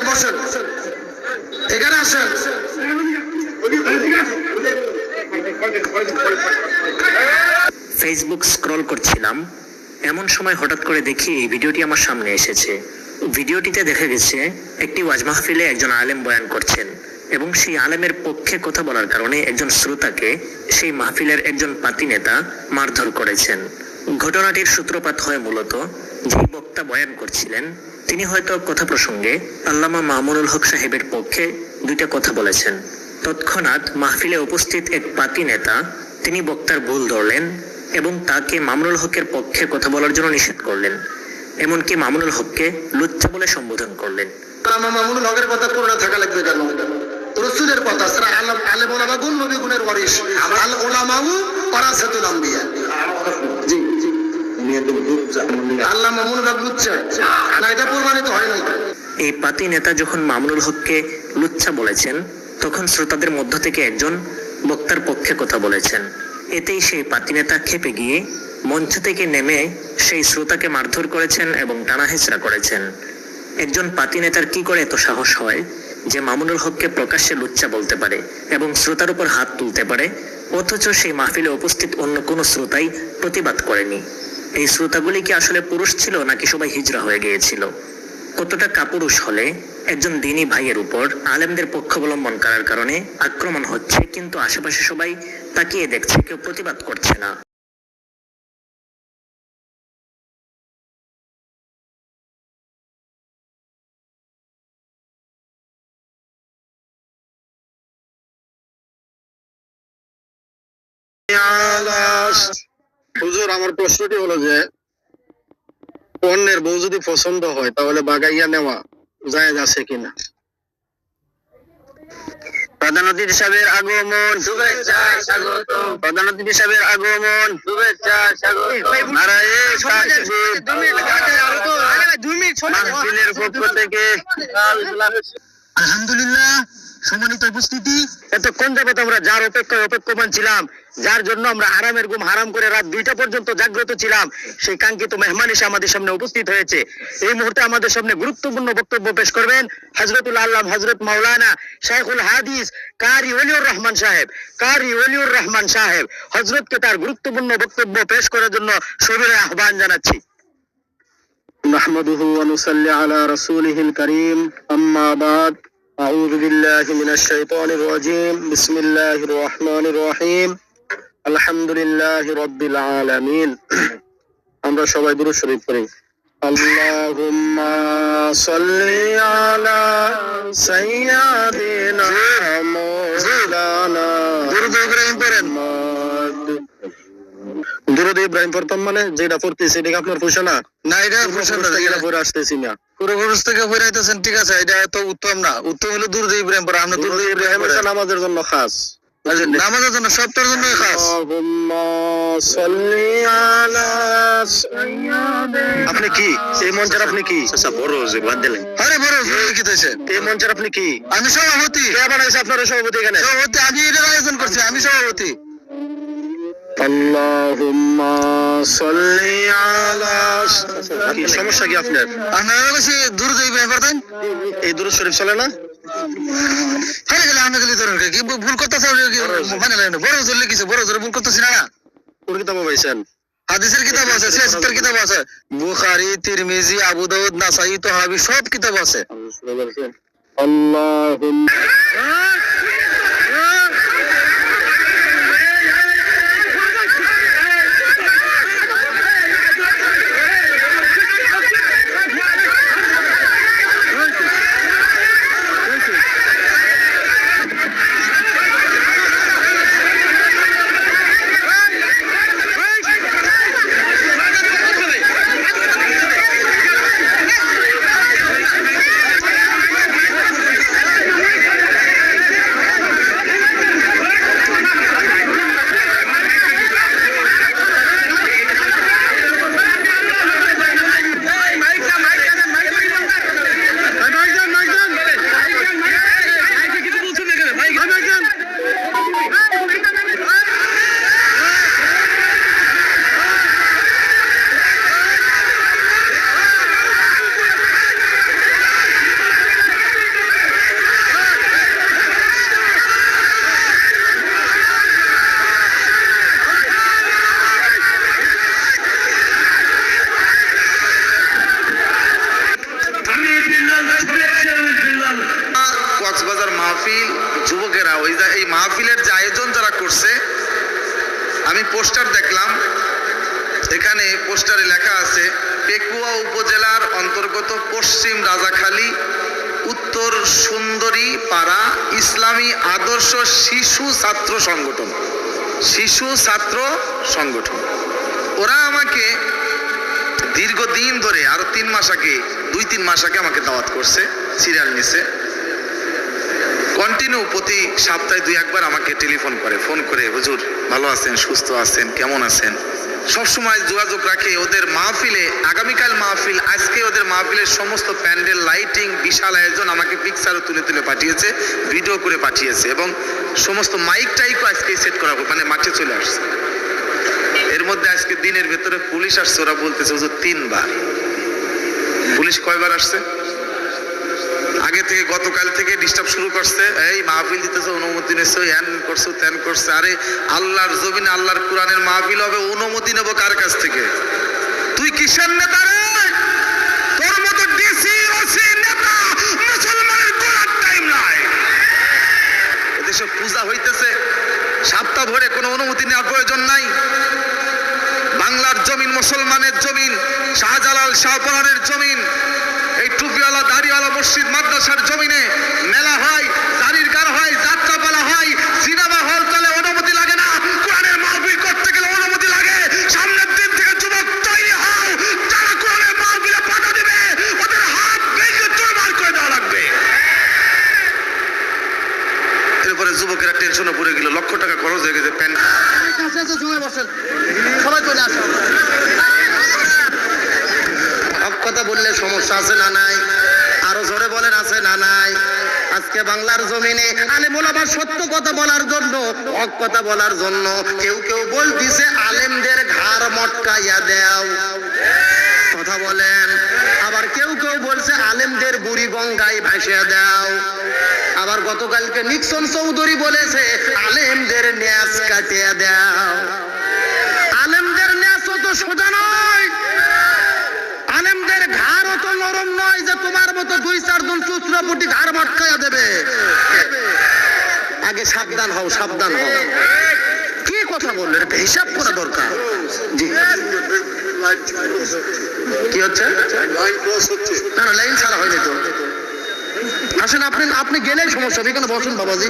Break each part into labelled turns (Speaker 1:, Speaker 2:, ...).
Speaker 1: বসেন, এখানে আসেন।
Speaker 2: ফেসবুক স্ক্রল করছিলাম, এমন সময় হঠাৎ করে দেখি এই ভিডিওটি আমার সামনে এসেছে। ভিডিওটিতে দেখা গেছে একটি ওয়াজ মাহফিলে একজন আলেম বয়ান করছেন এবং সেই আলেমের পক্ষে কথা বলার কারণে একজন শ্রোতাকে সেই মাহফিলের একজন পাতি নেতা মারধর করেছেন। ঘটনাটির সূত্রপাত হয় মূলত যে বক্তা বয়ান করছিলেন তিনি হয়তো কথা প্রসঙ্গে আল্লামা মামুনুল হক সাহেবের পক্ষে দুইটা কথা বলেছেন। তৎক্ষণাৎ মাহফিলে উপস্থিত এক পাতি নেতা তিনি বক্তার ভুল ধরলেন এবং তাকে মামুনুল হকের পক্ষে কথা বলার জন্য নিষেধ করলেন। এমনকি মামুনুল হককে লুচ্চা বলে সম্বোধন করলেন।
Speaker 1: মামুনুল হকের কথা করোনা থাকা লাগবে কেন? রসুলের কথা, আলেম ওলামা গুণ নবী গুণের ওয়ারিস, আল উলামাউ ওয়ারাসাতুল আম্বিয়া। জি জি, আল্লাহ মামুনুল হক লুচ্চা না, এটা প্রমাণিত হয় নাই।
Speaker 2: এই পাতি নেতা যখন মামুনুল হককে লুচ্চা বলেছেন তখন শ্রোতাদের মধ্য থেকে একজন বক্তার পক্ষে কথা বলেছেন। এতেই সেই পাতি নেতা ক্ষেপে গিয়ে মঞ্চ থেকে নেমে সেই শ্রোতাকে মারধর করেছেন এবং টানাহেচড়া করেছেন। একজন পাতি নেতার কি করে এত সাহস হয় যে মামুনুল হককে প্রকাশ্যে লুচ্চা বলতে পারে এবং শ্রোতার উপর হাত তুলতে পারে, অথচ সেই মাহফিলে উপস্থিত অন্য কোনো শ্রোতাই প্রতিবাদ করেনি? এই শ্রোতাগুলি কি আসলে পুরুষ ছিল নাকি সবাই হিজড়া হয়ে গিয়েছিল? কতটা কাপুরুষ হলে একজন দ্বীনী ভাইয়ের উপর আলেমদের পক্ষ অবলম্বন করার কারণে আক্রমণ হচ্ছে, কিন্তু আশেপাশে সবাই তাকিয়ে দেখছে, কেউ প্রতিবাদ করছে না।
Speaker 3: হুজুর, আমার প্রশ্নটি হলো যে অন্যের বউ যদি পছন্দ হয় তাহলে বাগাইয়া নেওয়া জায়েজ আছে কিনা? প্রধান অতিথি সাহেবের আগমন, শুভেচ্ছা স্বাগত। প্রধান অতিথি সাহেবের আগমন, শুভেচ্ছা স্বাগত। মাহফিলের পক্ষ থেকে আলহামদুলিল্লাহ। সম্মানিত উপস্থিতি, এতক্ষণ যাবত আমরা যার অপেক্ষমান ছিলাম, যার জন্য আমরা হারামের ঘুম হারাম করে রাত 2টা পর্যন্ত জাগ্রত ছিলাম, সেই কাঙ্ক্ষিত মেহমান এসে আমাদের সামনে উপস্থিত হয়েছে। এই মুহূর্তে আমাদের সামনে গুরুত্বপূর্ণ বক্তব্য পেশ করবেন হযরতুল আল্লাম হযরত মাওলানা শাইখুল হাদিস কারি ওলিউর রহমান সাহেব হযরতকে তার গুরুত্বপূর্ণ বক্তব্য পেশ করার জন্য সবিনয় আহ্বান জানাচ্ছি। নাহমাদুহু ওয়া নুসাল্লি আলা রাসূলিহিল কারীম, আম্মা বাদ। أعوذ بالله من الشيطان الرجيم. بسم الله الرحمن الرحيم. الحمد لله رب العالمين. আমরা সবাই দুরূদ শরীফ পড়ি। আল্লাহুম্মা সাল্লি আলা সাইয়্যিদিনা মাওলানা। দুরূদ ইব্রাহিম পড়েন। দুরূদ ইব্রাহিম পড়তাম মানে যেটা পড়তেছি এটা আপনার ফুসা না? না, এটা ফুসা না, এটা পড়ে আসতেছি না। পুরোপুরুষ থেকে পড়ে আইতেছেন, ঠিক আছে, এটা এত উত্তম না। উত্তম হলো দুরূদ ইব্রাহিম পড়া। আমরা দুরূদ ইব্রাহিম নামাজের জন্য খাস, নামাজের জন্য সবটার জন্য খাস। আল্লাহুম্মা সাল্লি আলা সাইয়্যিদিনা। আপনি কি এই মঞ্চের আপনি কি? আচ্ছা, বড় যে বাদ দিলেন। আরে বড় কি কইছে? এই মঞ্চের আপনি কি? আমি সভাপতি। কে বানাইছে আপনার সভাপতি? এখানে সভাপতি আমি, এটা আয়োজন করছি, আমি সভাপতি। আল্লাহুম্মা সাল্লি আলা। কি সমস্যা কি আপনার? আপনারা বেশি দুরূদ ইব্রাহিম পড়তেন, এই দুরূদ শরীফ চলে না? আরে গেলে আমরা গেলে ধরুন কি ভুল করতেছ, মানে বড় জোর লিখেছে, বড় জোরে ভুল করতেছি না। কোন কিতাব পাইছেন? হাদিসের কিতাব আছে, সিয়াসতের কিতাব আছে, বুখারী, তিরমিজি, আবু দাউদ, নাসাই, তাহাবি, সব কিতাব আছে। আল্লাহুম্মা
Speaker 4: মাহফিল যুবকেরা এই মাহফিলের যে আয়োজন যারা করছে, আমি পোস্টার দেখলাম, এখানে পোস্টারে লেখা আছে পেকুয়া উপজেলার অন্তর্গত পশ্চিম রাজাখালী উত্তর সুন্দরী পাড়া ইসলামী আদর্শ শিশু ছাত্র সংগঠন, শিশু ছাত্র সংগঠন। ওরা আমাকে দীর্ঘদিন ধরে আরো 3 মাস আগে 2-3 মাস আগে আমাকে দাওয়াত করছে, সিরিয়াল নিছে, কন্টিনিউ প্রতি সপ্তাহে 2-1 বার আমাকে টেলিফোন করে, ফোন করে, হুজুর ভালো আছেন, সুস্থ আছেন, কেমন আছেন, সবসময় যোগাযোগ রাখে। ওদের মাহফিলে, আগামীকাল মাহফিল, আজকে ওদের মাহফিলের সমস্ত প্যান্ডেল, লাইটিং, বিশাল আয়োজন, আমাকে পিকচারও তুলে তুলে পাঠিয়েছে, ভিডিও করে পাঠিয়েছে, এবং সমস্ত মাইক টাইকও আজকে সেট করা, মানে মাঠে চলে আসছে। এর মধ্যে আজকে দিনের ভেতরে পুলিশ আসছে, ওরা বলতেছে হুজুর 3 বার। পুলিশ কয়বার আসছে? আগে থেকে, গতকাল থেকে ডিস্টার্ব শুরু করছে, এই মাহফিল দিতেছে, অনুমতি নিচ্ছে, হ্যান করছো, ত্যান করছে। আরে আল্লাহর জমিনে আল্লাহর কোরআনের মাহফিল হবে, অনুমতি নেবো কার কাছ থেকে? তুই কিসের নেতা রে? তোর মতো ডিসি ওসি নেতা মুসলমানের গোলার টাইম নাই। এদেশে পূজা হইতেছে, সপ্তাহ ধরে কোনো অনুমতি নেওয়ার প্রয়োজন নাই। বাংলার জমিন মুসলমানের জমিন, শাহজালাল শাহপরানের জমিন, এই টুপিওয়ালা দাড়িওয়ালা মসজিদ মাদ্রাসার জমিনে মেলা হয়, দাড়ির গান হয়, যাত্রাপালা হয়, সিনেমা হল চলে, অনুমতি লাগে না। কোরআনের মাহফিল করতে গেলে অনুমতি লাগে। সামনের দিন থেকে যুবক তৈরি হও, যারা কোরআনের মাহফিলে বাধা দিবে ওদের হাত ভেঙে চুরমার করে দেওয়া লাগবে। এরপরে যুবকেরা টেনশনে পড়ে গেল, লক্ষ টাকা খরচ হয়ে গেছে, প্যান্ট
Speaker 1: সবাই চলে আসো। হক কথা বললে সমস্যা আছে না নাই? আরো জোরে বলেন, আছে না নাই? আজকে বাংলার জমিনে আলেম ওলামা সত্য কথা বলার জন্য, হক কথা বলার জন্য কেউ কেউ বলতিছে আলেমদের ঘাড় মটকাইয়া দেও, কথা বলেন। আবার কেউ কেউ বলছে আলেমদের বুড়ি গঙ্গায় ভাসিয়ে দাও। আবার গতকালকে নিক্সন চৌধুরী বলেছে আলেমদের ন্যাস কাটিয়ে দাও। আলেমদের ন্যাস অত সোজা নয়, আলেমদের ঘাড় অত নরম নয় যে তোমার মতো 2-4 জন চুচড়াপুটি ঘাড় মটকাইয়া দেবে। আগে সাবধান হও, সাবধান হও। কি কথা বললেন? এটা হিসাব করা দরকার। জি, কি হচ্ছে? না না, লাইন ছাড়া হয়নি তো। আসেন, আপনি গেলেই সমস্যা হবে। এখানে বসেন বাবাজি,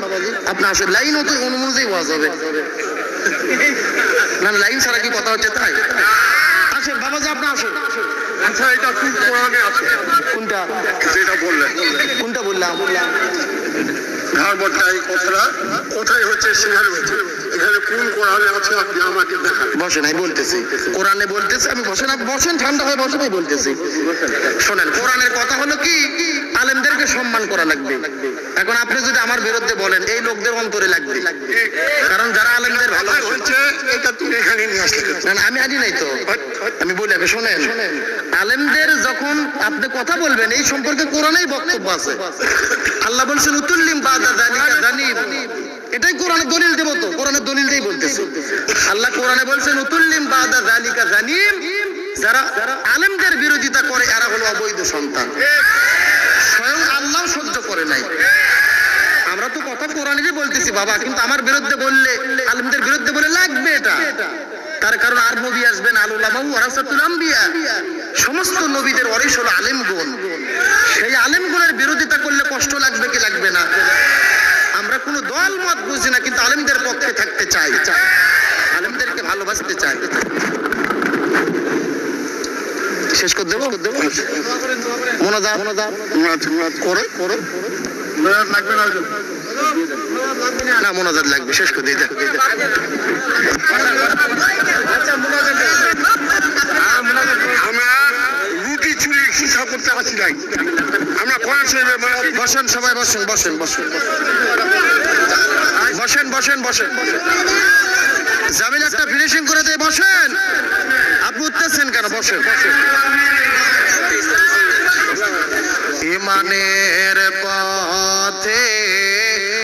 Speaker 1: আপনি আসেন, লাইন হতে অনুমতি ওয়াজ হবে না, লাইন ছাড়া কি কথা হচ্ছে তাই? আসেন বাবাজি, আপনি আসেন।
Speaker 3: আচ্ছা, এটা কি কোরআনে আছে?
Speaker 1: কোনটা?
Speaker 3: যেটা বললেন।
Speaker 1: কোনটা বললাম?
Speaker 3: ঘাড় মটকাই কথাটা কোথায় হচ্ছে? সেখানে হচ্ছে। এখানে কোন কোরআনে আছে আপনি আমাকে দেখান।
Speaker 1: বসেন, আমি বলতেছি, কোরআনে বলতেছি। আমি বসেন, আপনি বসেন, ঠান্ডা হয়ে বসেন, আমি বলতেছি। শোনেন, কোরআনের কথা হলো কি, আলেমদেরকে সম্মান করা লাগবে। এখন আপনি যদি আমার বিরুদ্ধে বলেন, এই লোকদের অন্তরে লাগবে, কারণ যারা আলেমদের ভালো
Speaker 3: হচ্ছে এটা তুমি এখানে নিয়ে আসলে।
Speaker 1: না না, আমি আনি নাই তো, আমি বলি আগে শোনেন। আলেমদের যখন আপনি কথা বলবেন, এই সম্পর্কে কোরআনেই বক্তব্য আছে। আল্লাহ বলছেন উতুল্লিম বাদা যালিকা জানিব, এটাই কোরআনের দলিল দেব তো, কোরআনের দলিল দিয়েই বলতেছি। আল্লাহ কোরআনে বলছেন উতুল্লিম বাদা যালিকা জানিব, যারা আলেমদের বিরোধিতা করে এরা হলো অবৈধ সন্তান। স্বয়ং আল্লাহ সহ্য করে নাই। আমরা তো কথা কোরআনেরই বলতেছি বাবা, কিন্তু আমার বিরুদ্ধে বললে, আলেমদের বিরুদ্ধে বলে লাগবে এটা। তার কারণ আর নবী আসবেন, আল উলামা ওয়ারাসাতুল আম্বিয়া, সমস্ত নবীদের ওয়ারিস হলো আলেমগণ। সেই আলেমগণের বিরোধিতা করলে কষ্ট লাগবে কি লাগবে না? আমরা কোনো দল মত বুঝি না, কিন্তু আলেমদের পক্ষে থাকতে চাই, আলেমদেরকে ভালোবাসতে চাই। শেষ করে দেবো? মোনাজাত করে
Speaker 3: লাগবে
Speaker 1: না, মোনাজাত লাগবে, শেষ করে দিই।
Speaker 3: আমরা রুটি চুরি শিক্ষা করতে আসি নাই, আমরা কোরআন শরীফে।
Speaker 1: বসেন সবাই, বসেন বসেন বসেন বসেন বসেন বসেন। জামিল একটা ফিনিশিং করে দিয়ে বসেন। আপনি উঠতেছেন কেন? বসেন। ইমানের